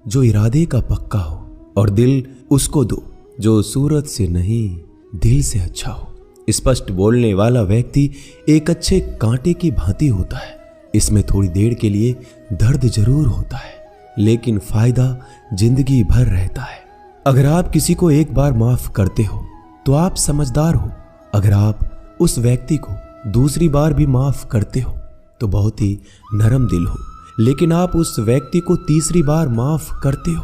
जो इरादे का पक्का हो, और दिल उसको दो जो सूरत से नहीं दिल से अच्छा हो। स्पष्ट बोलने वाला व्यक्ति एक अच्छे कांटे की भांति होता है। इसमें थोड़ी देर के लिए दर्द जरूर होता है, लेकिन फायदा जिंदगी भर रहता है। अगर आप किसी को एक बार माफ करते हो तो आप समझदार हो। अगर आप उस व्यक्ति को दूसरी बार भी माफ करते हो तो बहुत ही नरम दिल हो। लेकिन आप उस व्यक्ति को तीसरी बार माफ करते हो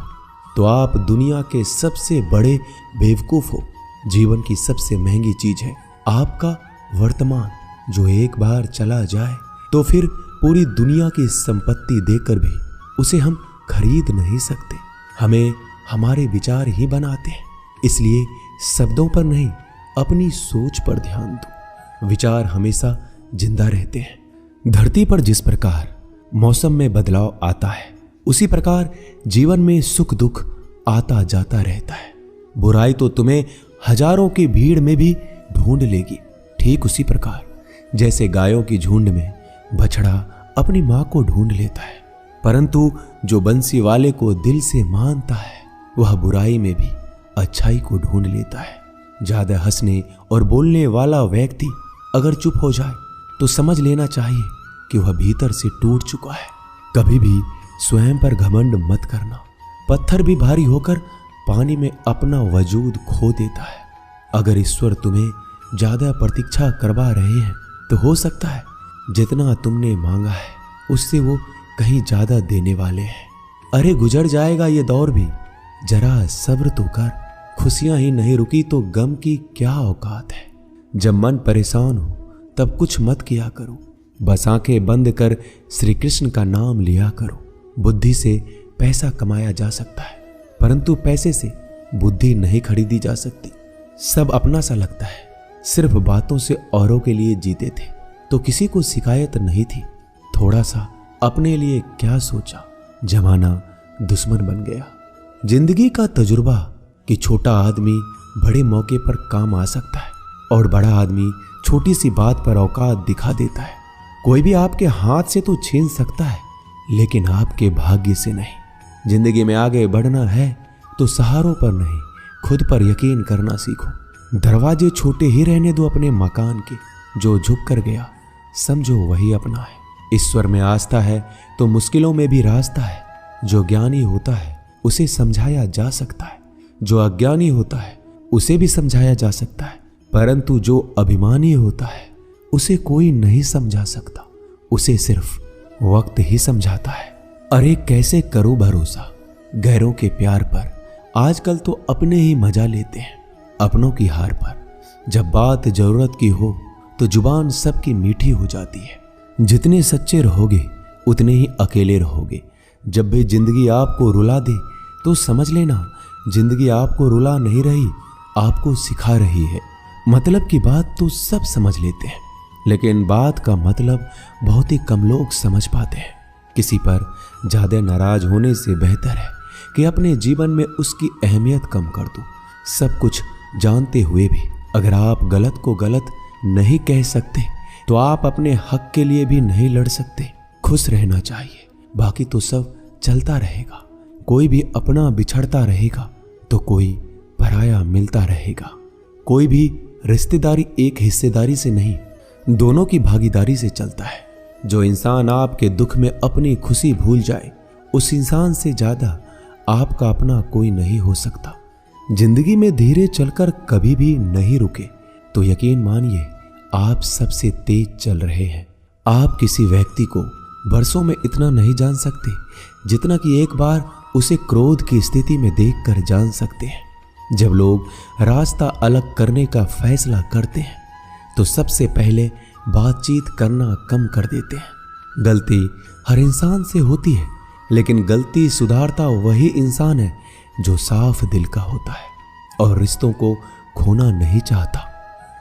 तो आप दुनिया के सबसे बड़े बेवकूफ हो। जीवन की सबसे महंगी चीज है आपका वर्तमान, जो एक बार चला जाए तो फिर पूरी दुनिया की संपत्ति देकर भी उसे हम खरीद नहीं सकते। हमें हमारे विचार ही बनाते हैं, इसलिए शब्दों पर नहीं अपनी सोच पर ध्यान दो। विचार हमेशा जिंदा रहते हैं। धरती पर जिस प्रकार मौसम में बदलाव आता है, उसी प्रकार जीवन में सुख दुख आता जाता रहता है। बुराई तो तुम्हें हजारों की भीड़ में भी ढूंढ लेगी। ठीक उसी प्रकार जैसे गायों की झुंड में बछड़ा अपनी मां को ढूंढ लेता है, परंतु जो बंसी वाले को दिल से मानता है वह बुराई में भी अच्छाई को ढूंढ लेता है। ज्यादा हंसने और बोलने वाला व्यक्ति अगर चुप हो जाए तो समझ लेना चाहिए कि वह भीतर से टूट चुका है। कभी भी स्वयं पर घमंड मत करना। पत्थर भी भारी होकर पानी में अपना वजूद खो देता है। अगर ईश्वर तुम्हें ज्यादा प्रतीक्षा करवा रहे हैं तो हो सकता है जितना तुमने मांगा है उससे वो कहीं ज्यादा देने वाले हैं। अरे गुजर जाएगा ये दौर भी, जरा सब्र तो कर। खुशियां ही नहीं रुकी तो गम की क्या औकात है। जब मन परेशान हो तब कुछ मत किया करो, बस आंखें बंद कर श्री कृष्ण का नाम लिया करो। बुद्धि से पैसा कमाया जा सकता है, परंतु पैसे से बुद्धि नहीं खरीदी जा सकती। सब अपना सा लगता है। सिर्फ बातों से औरों के लिए जीते थे तो किसी को शिकायत नहीं थी। थोड़ा सा अपने लिए क्या सोचा, जमाना दुश्मन बन गया। जिंदगी का तजुर्बा कि छोटा आदमी बड़े मौके पर काम आ सकता है और बड़ा आदमी छोटी सी बात पर औकात दिखा देता है। कोई भी आपके हाथ से तो छीन सकता है, लेकिन आपके भाग्य से नहीं। जिंदगी में आगे बढ़ना है तो सहारों पर नहीं, खुद पर यकीन करना सीखो। दरवाजे छोटे ही रहने दो अपने मकान के। जो झुक कर गया समझो वही अपना है। ईश्वर में आस्था है तो मुश्किलों में भी रास्ता है। जो ज्ञानी होता है उसे समझाया जा सकता है, जो अज्ञानी होता है उसे भी समझाया जा सकता है, परंतु जो अभिमानी होता है उसे कोई नहीं समझा सकता। उसे सिर्फ वक्त ही समझाता है। अरे कैसे करो भरोसा गैरों के प्यार पर। आजकल तो अपने ही मजा लेते हैं अपनों की हार पर। जब बात जरूरत की हो तो जुबान सबकी मीठी हो जाती है। जितने सच्चे रहोगे उतने ही अकेले रहोगे। जब भी जिंदगी आपको रुला दे तो समझ लेना जिंदगी आपको रुला नहीं रही, आपको सिखा रही है। मतलब की बात तो सब समझ लेते हैं, लेकिन बात का मतलब बहुत ही कम लोग समझ पाते हैं। किसी पर ज्यादा नाराज होने से बेहतर है कि अपने जीवन में उसकी अहमियत कम कर दो। सब कुछ जानते हुए भी अगर आप गलत को गलत नहीं कह सकते तो आप अपने हक के लिए भी नहीं लड़ सकते। खुश रहना चाहिए, बाकी तो सब चलता रहेगा। कोई भी अपना बिछड़ता रहेगा तो कोई पराया मिलता रहेगा। कोई भी रिश्तेदारी एक हिस्सेदारी से नहीं, दोनों की भागीदारी से चलता है। जो इंसान आपके दुख में अपनी खुशी भूल जाए, उस इंसान से ज्यादा आपका अपना कोई नहीं हो सकता। जिंदगी में धीरे चलकर कभी भी नहीं रुके तो यकीन मानिए आप सबसे तेज चल रहे हैं। आप किसी व्यक्ति को बरसों में इतना नहीं जान सकते जितना कि एक बार उसे क्रोध की स्थिति में देखकर जान सकते हैं। जब लोग रास्ता अलग करने का फैसला करते हैं तो सबसे पहले बातचीत करना कम कर देते हैं। गलती हर इंसान से होती है, लेकिन गलती सुधारता वही इंसान है जो साफ दिल का होता है और रिश्तों को खोना नहीं चाहता।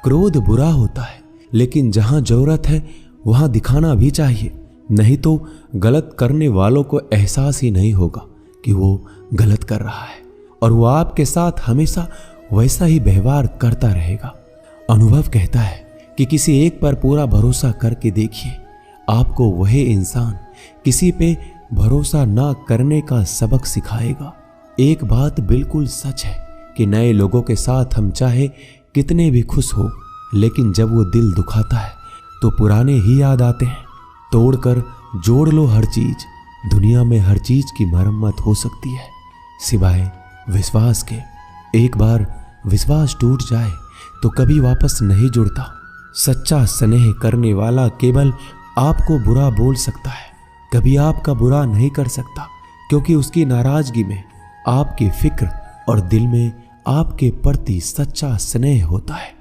क्रोध बुरा होता है, लेकिन जहां जरूरत है वहां दिखाना भी चाहिए, नहीं तो गलत करने वालों को एहसास ही नहीं होगा कि वो गलत कर रहा है और वो आपके साथ हमेशा वैसा ही व्यवहार करता रहेगा। अनुभव कहता है कि किसी एक पर पूरा भरोसा करके देखिए, आपको वही इंसान किसी पे भरोसा ना करने का सबक सिखाएगा। एक बात बिल्कुल सच है कि नए लोगों के साथ हम चाहे कितने भी खुश हो, लेकिन जब वो दिल दुखाता है तो पुराने ही याद आते हैं। तोड़कर जोड़ लो हर चीज, दुनिया में हर चीज की मरम्मत हो सकती है सिवाय विश्वास के। एक बार विश्वास टूट जाए तो कभी वापस नहीं जुड़ता। सच्चा स्नेह करने वाला केवल आपको बुरा बोल सकता है, कभी आपका बुरा नहीं कर सकता, क्योंकि उसकी नाराजगी में आपकी फिक्र और दिल में आपके प्रति सच्चा स्नेह होता है।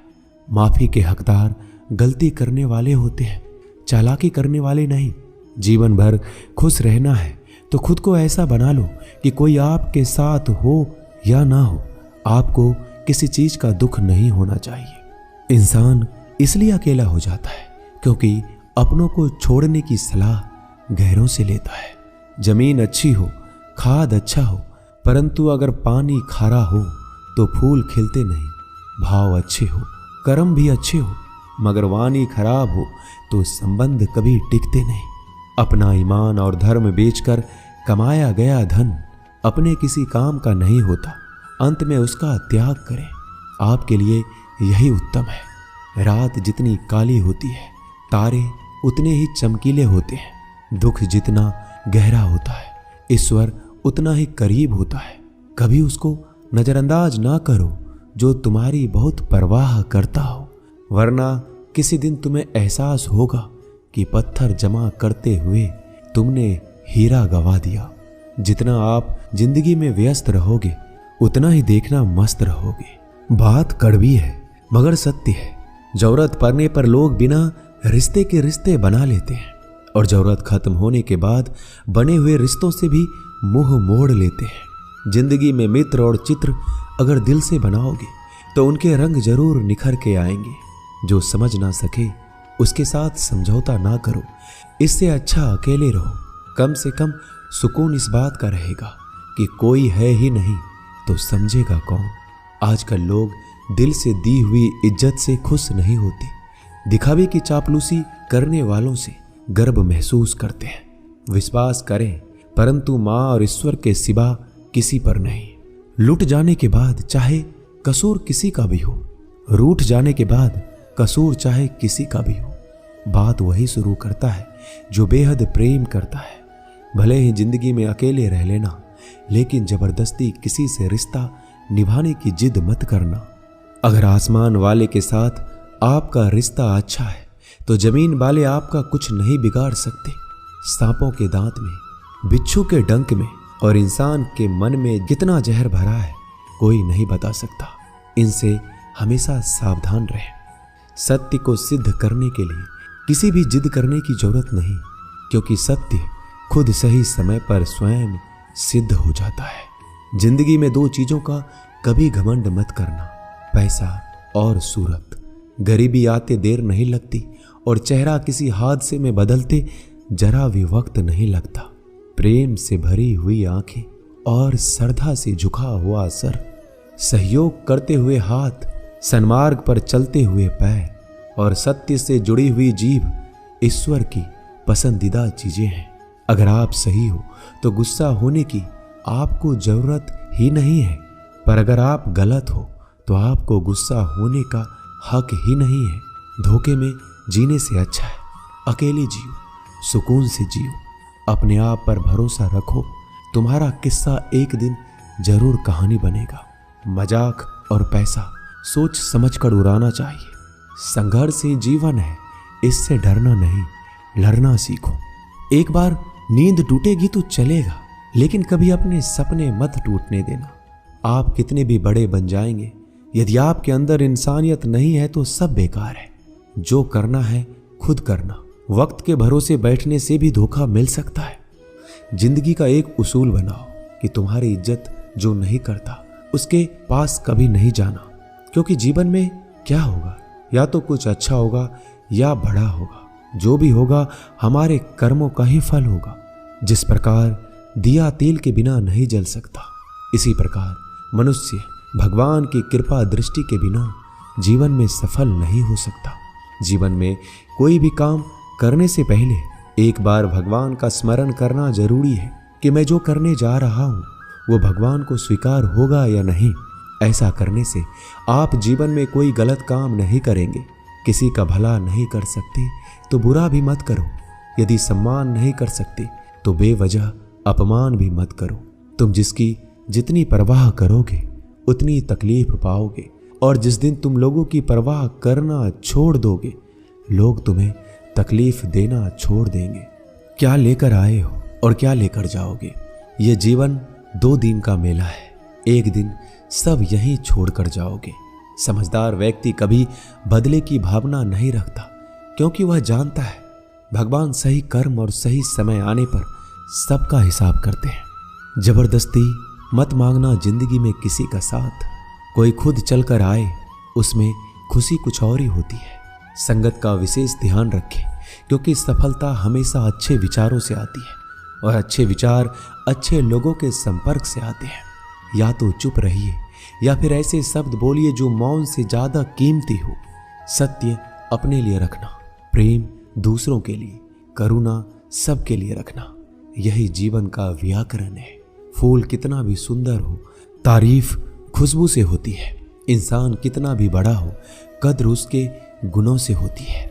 माफी के हकदार गलती करने वाले होते हैं, चालाकी करने वाले नहीं। जीवन भर खुश रहना है तो खुद को ऐसा बना लो कि कोई आपके साथ हो या ना हो, आपको किसी चीज का दुख नहीं होना चाहिए। इंसान इसलिए अकेला हो जाता है क्योंकि अपनों को छोड़ने की सलाह गैरों से लेता है। जमीन अच्छी हो, खाद अच्छा हो, परंतु अगर पानी खारा हो तो फूल खिलते नहीं। भाव अच्छे हो, कर्म भी अच्छे हो, मगर वाणी खराब हो तो संबंध कभी टिकते नहीं। अपना ईमान और धर्म बेचकर कमाया गया धन अपने किसी काम का नहीं होता, अंत में उसका त्याग करें। आपके लिए यही उत्तम है। रात जितनी काली होती है, तारे उतने ही चमकीले होते हैं। दुख जितना गहरा होता है, ईश्वर उतना ही करीब होता है। कभी उसको नजरअंदाज ना करो जो तुम्हारी बहुत परवाह करता हो, वरना किसी दिन तुम्हें एहसास होगा कि पत्थर जमा करते हुए तुमने हीरा गवा दिया। जितना आप जिंदगी में व्यस्त रहोगे उतना ही देखना मस्त रहोगे। बात कड़वी है मगर सत्य है। जरूरत पड़ने पर लोग बिना रिश्ते के रिश्ते बना लेते हैं और जरूरत खत्म होने के बाद बने हुए रिश्तों से भी मुंह मोड़ लेते हैं। जिंदगी में मित्र और चित्र अगर दिल से बनाओगे तो उनके रंग जरूर निखर के आएंगे। जो समझ ना सके उसके साथ समझौता ना करो, इससे अच्छा अकेले रहो। कम से कम सुकून इस बात का रहेगा कि कोई है ही नहीं तो समझेगा कौन। आजकल लोग दिल से दी हुई इज्जत से खुश नहीं होते, दिखावे की चापलूसी करने वालों से गर्व महसूस करते हैं। विश्वास करें परंतु माँ और ईश्वर के सिवा किसी पर नहीं। लुट जाने के बाद चाहे कसूर किसी का भी हो, रूठ जाने के बाद कसूर चाहे किसी का भी हो, बात वही शुरू करता है जो बेहद प्रेम करता है। भले ही जिंदगी में अकेले रह लेना, लेकिन जबरदस्ती किसी से रिश्ता निभाने की जिद मत करना। अगर आसमान वाले के साथ आपका रिश्ता अच्छा है तो जमीन वाले आपका कुछ नहीं बिगाड़ सकते। सांपों के दांत में, बिच्छू के डंक में और इंसान के मन में कितना जहर भरा है कोई नहीं बता सकता। इनसे हमेशा सावधान रहें। सत्य को सिद्ध करने के लिए किसी भी जिद करने की जरूरत नहीं, क्योंकि सत्य खुद सही समय पर स्वयं सिद्ध हो जाता है। जिंदगी में दो चीजों का कभी घमंड मत करना, पैसा और सूरत। गरीबी आते देर नहीं लगती और चेहरा किसी हादसे में बदलते जरा भी वक्त नहीं लगता। प्रेम से भरी हुई आंखें और श्रद्धा से झुका हुआ सर, सहयोग करते हुए हाथ, सन्मार्ग पर चलते हुए पैर और सत्य से जुड़ी हुई जीभ ईश्वर की पसंदीदा चीजें हैं। अगर आप सही हो तो गुस्सा होने की आपको जरूरत ही नहीं है, पर अगर आप गलत हो तो आपको गुस्सा होने का हक ही नहीं है। धोखे में जीने से अच्छा है अकेले जियो, सुकून से जियो, अपने आप पर भरोसा रखो। तुम्हारा किस्सा एक दिन जरूर कहानी बनेगा। मजाक और पैसा सोच समझकर उड़ाना चाहिए। संघर्ष ही जीवन है, इससे डरना नहीं, लड़ना सीखो। एक बार नींद टूटेगी तो चलेगा, लेकिन कभी अपने सपने मत टूटने देना। आप कितने भी बड़े बन जाएंगे, यदि आपके अंदर इंसानियत नहीं है तो सब बेकार है। जो करना है खुद करना। वक्त के भरोसे बैठने से भी धोखा मिल सकता है। जिंदगी का एक उसूल बनाओ कि तुम्हारी इज्जत जो नहीं करता उसके पास कभी नहीं जाना, क्योंकि जीवन में क्या होगा, या तो कुछ अच्छा होगा या बड़ा होगा। जो भी होगा हमारे कर्मों का ही फल होगा। जिस प्रकार दिया तेल के बिना नहीं जल सकता, इसी प्रकार मनुष्य भगवान की कृपा दृष्टि के बिना जीवन में सफल नहीं हो सकता। जीवन में कोई भी काम करने से पहले एक बार भगवान का स्मरण करना जरूरी है कि मैं जो करने जा रहा हूं वो भगवान को स्वीकार होगा या नहीं। ऐसा करने से आप जीवन में कोई गलत काम नहीं करेंगे। किसी का भला नहीं कर सकते तो बुरा भी मत करो। यदि सम्मान नहीं कर सकते तो बेवजह अपमान भी मत करो। तुम जिसकी जितनी परवाह करोगे उतनी तकलीफ पाओगे, और जिस दिन तुम लोगों की परवाह करना छोड़ दोगे लोग तुम्हें तकलीफ देना छोड़ देंगे। क्या लेकर आए हो और क्या लेकर जाओगे? ये जीवन 2 दिन का मेला है। एक दिन सब यहीं छोड़कर जाओगे। समझदार व्यक्ति कभी बदले की भावना नहीं रखता, क्योंकि वह जानता है भगवान सही कर्म और सही समय आने पर सबका हिसाब करते हैं। जबरदस्ती मत मांगना जिंदगी में किसी का साथ। कोई खुद चलकर आए उसमें खुशी कुछ और ही होती है। संगत का विशेष ध्यान रखें, क्योंकि सफलता हमेशा अच्छे विचारों से आती है और अच्छे विचार अच्छे लोगों के संपर्क से आते हैं। या तो चुप रहिए या फिर ऐसे शब्द बोलिए जो मौन से ज्यादा कीमती हो। सत्य अपने लिए रखना, प्रेम दूसरों के लिए, करुणा सबके लिए रखना, यही जीवन का व्याकरण है। फूल कितना भी सुंदर हो, तारीफ खुशबू से होती है। इंसान कितना भी बड़ा हो, कद्र उसके गुणों से होती है।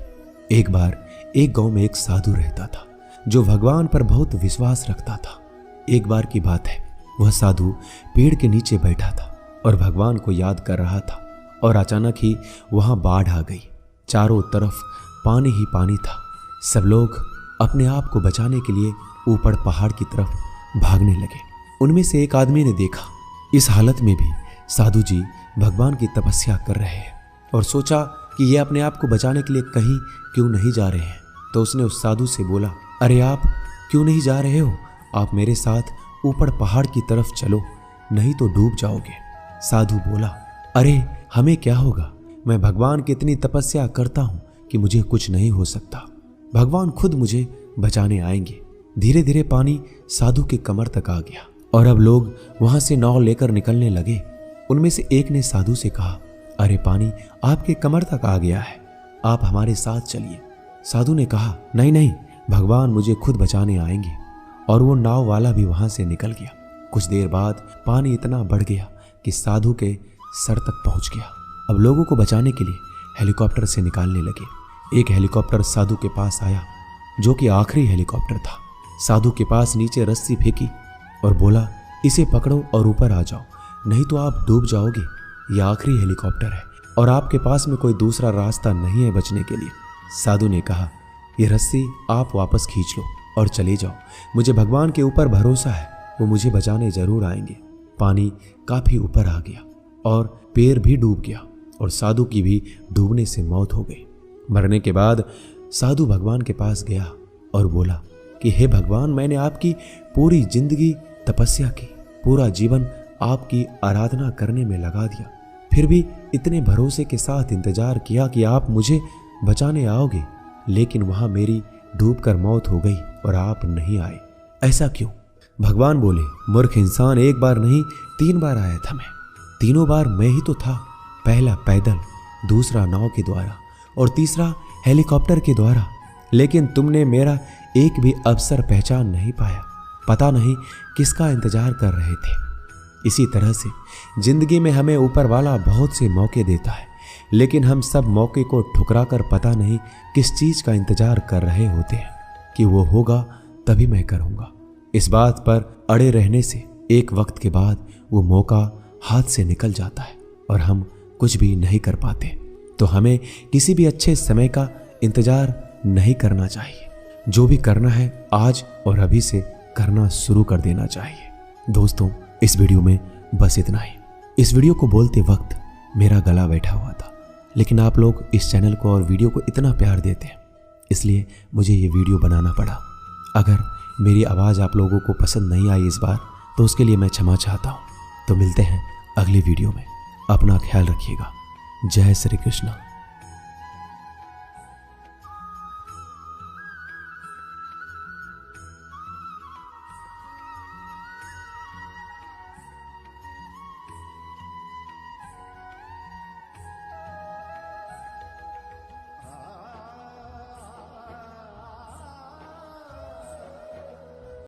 एक बार एक गांव में एक साधु रहता था जो भगवान पर बहुत विश्वास रखता था। एक बार की बात है, वह साधु पेड़ के नीचे बैठा था और भगवान को याद कर रहा था, और अचानक ही वहां बाढ़ आ गई। चारों तरफ पानी ही पानी था। सब लोग अपने आप को बचाने के लिए ऊपर पहाड़ की तरफ भागने लगे। उनमें से एक आदमी ने देखा इस हालत में भी साधु जी भगवान की तपस्या कर रहे हैं, और सोचा कि ये अपने आप को बचाने के लिए कहीं क्यों नहीं जा रहे हैं। तो उसने उस साधु से बोला, अरे आप क्यों नहीं जा रहे हो? आप मेरे साथ ऊपर पहाड़ की तरफ चलो, नहीं तो डूब जाओगे। साधु बोला, अरे हमें क्या होगा? मैं भगवान की इतनी तपस्या करता हूं कि मुझे कुछ नहीं हो सकता। भगवान खुद मुझे बचाने आएंगे। धीरे धीरे पानी साधु के कमर तक आ गया और अब लोग वहां से नाव लेकर निकलने लगे। उनमें से एक ने साधु से कहा, अरे पानी आपके कमर तक आ गया है, आप हमारे साथ चलिए। साधु ने कहा, नहीं नहीं, भगवान मुझे खुद बचाने आएंगे। और वो नाव वाला भी वहां से निकल गया। कुछ देर बाद पानी इतना बढ़ गया कि साधु के सर तक पहुंच गया। अब लोगों को बचाने के लिए हेलीकॉप्टर से निकालने लगे। एक हेलीकॉप्टर साधु के पास आया, जो कि आखिरी हेलीकॉप्टर था। साधु के पास नीचे रस्सी फेंकी और बोला, इसे पकड़ो और ऊपर आ जाओ, नहीं तो आप डूब जाओगे। यह आखिरी हेलीकॉप्टर है और आपके पास में कोई दूसरा रास्ता नहीं है बचने के लिए। साधु ने कहा, यह रस्सी आप वापस खींच लो और चले जाओ। मुझे भगवान के ऊपर भरोसा है, वो मुझे बचाने जरूर आएंगे। पानी काफी ऊपर आ गया और पैर भी डूब गया और साधु की भी डूबने से मौत हो गई। मरने के बाद साधु भगवान के पास गया और बोला कि हे भगवान, मैंने आपकी पूरी जिंदगी तपस्या की, पूरा जीवन आपकी आराधना करने में लगा दिया, फिर भी इतने भरोसे के साथ इंतजार किया कि आप मुझे बचाने आओगे, लेकिन वहां मेरी डूबकर मौत हो गई और आप नहीं आए। ऐसा क्यों? भगवान बोले, मूर्ख इंसान, एक बार नहीं 3 बार आया था मैं। तीनों बार मैं ही तो था। पहला पैदल, दूसरा नाव के द्वारा और तीसरा हेलीकॉप्टर के द्वारा, लेकिन तुमने मेरा एक भी अवसर पहचान नहीं पाया। पता नहीं किसका इंतजार कर रहे थे। इसी तरह से जिंदगी में हमें ऊपर वाला बहुत से मौके देता है, लेकिन हम सब मौके को ठुकराकर पता नहीं किस चीज का इंतजार कर रहे होते हैं कि वो होगा तभी मैं करूंगा। इस बात पर अड़े रहने से एक वक्त के बाद वो मौका हाथ से निकल जाता है और हम कुछ भी नहीं कर पाते। तो हमें किसी भी अच्छे समय का इंतजार नहीं करना चाहिए। जो भी करना है आज और अभी से करना शुरू कर देना चाहिए। दोस्तों, इस वीडियो में बस इतना ही। इस वीडियो को बोलते वक्त मेरा गला बैठा हुआ था, लेकिन आप लोग इस चैनल को और वीडियो को इतना प्यार देते हैं, इसलिए मुझे ये वीडियो बनाना पड़ा। अगर मेरी आवाज़ आप लोगों को पसंद नहीं आई इस बार, तो उसके लिए मैं क्षमा चाहता हूँ। तो मिलते हैं अगली वीडियो में। अपना ख्याल रखिएगा। जय श्री कृष्ण।